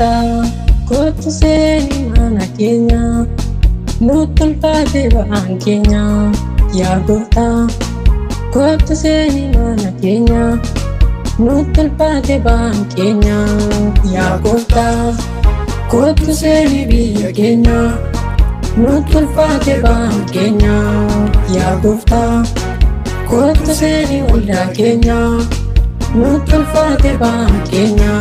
gooftaa kottu seeni mana keenya nutti ulfaate ba'aan keenya yaa gooftaa kottu seeni mana keenya nutti ulfaate ba'aan keenya yaa gooftaa kottu seeni biyya keenya nutti ulfaate ba'aan keenya yaa gooftaa kottu seeni waldaa keenya nutti ulfaate ba'aan keenya.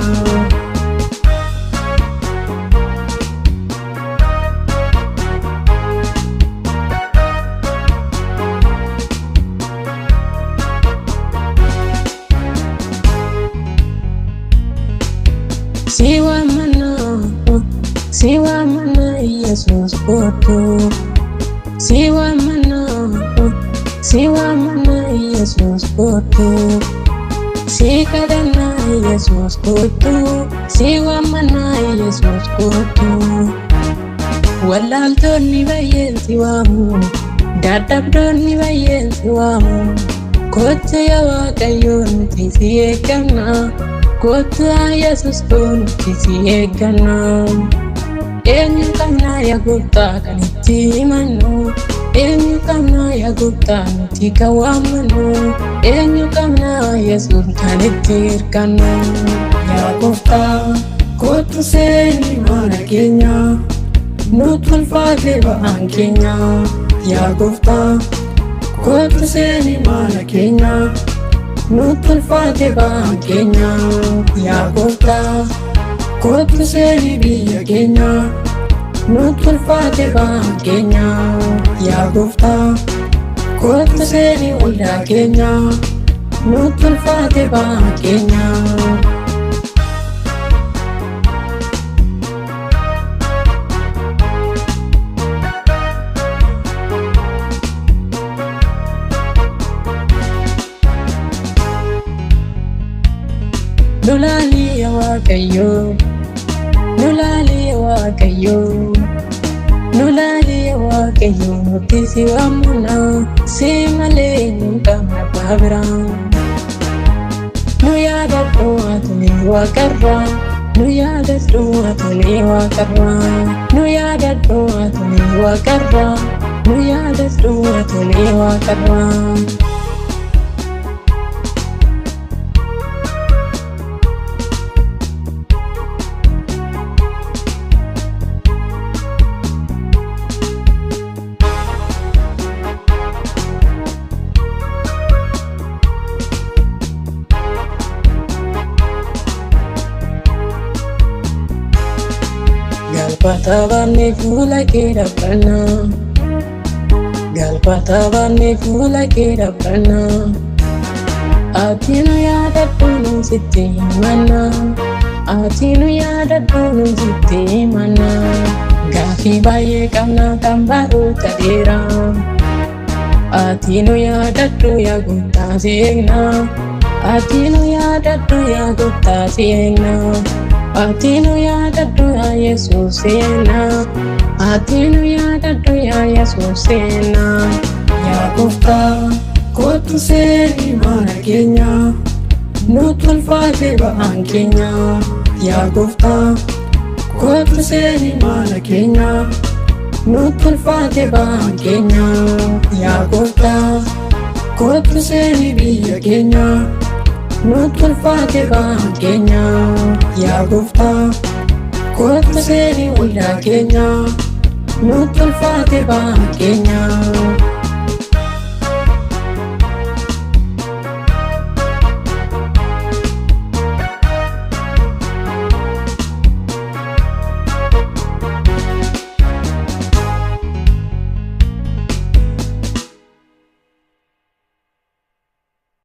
Siwa mana Yesus kottu siwa mana Yesus kottu sikadana Yesus kottu siwa mana Yesus kottu wallaltonni baay'een siwamu dadhabdoonni baay'een siwamu kottu yaa Waaqayyo nuti si eegganna kottu Yesus nuti si eegganna. Eenyu qabna yaa gooftaa kan itti himannu eenyu qabna yaa gooftaa nuti kan waammannu eenyu qabna Yesuus kan itti hirkannu yaa gooftaa kottu seeni mana keenya nutti ulfaate ba'aan keenya yaa gooftaa kottu seeni mana keenya nutti ulfaate ba'aan keenya yaa gooftaa kottu seeni biyya keenya nutti ulfaate ba'aan keenya yaa gooftaa kottu seeni waldaa keenya nutti ulfaate ba'aan keenya. Nulaali yaa Waaqayyo nulaali yaa Waaqayyo nulaali yaa Waaqayyo nuti si waamna si malee nu qabna baabira nu yaadadhu atuni waaqarra nu yaadadhu atuni waaqarra nu yaadadhu atuni waaqarra nu yaadadhu atuni waaqarra. Galpatabanne fuula kee dhaabbanna galpatabanne fuula kee dhaabbanna ati nu yaadadhu nu sitti himanna ati nu yaadadhu nu sitti himanna gaaffii baay'ee qabna kan baroota dheeraa ati nu yaadadhu yaa gooftaa si eegna ati nu yaadadhu yaa gooftaa si eegna. Ati nu yaadadhu yaa Yesuus seenna ati nu yaadadhu yaa Yesuus seenna yaa gooftaa kottu seeni mana keenya nutti ulfaate ba'aan keenya yaa gooftaa kottu seeni mana keenya nutti ulfaate ba'aan keenya yaa gooftaa kottu seeni biyya keenya nutti ulfaate ba'aan keenya yaa gooftaa kottu seeni waldaa keenya nutti ulfaate ba'aan keenya.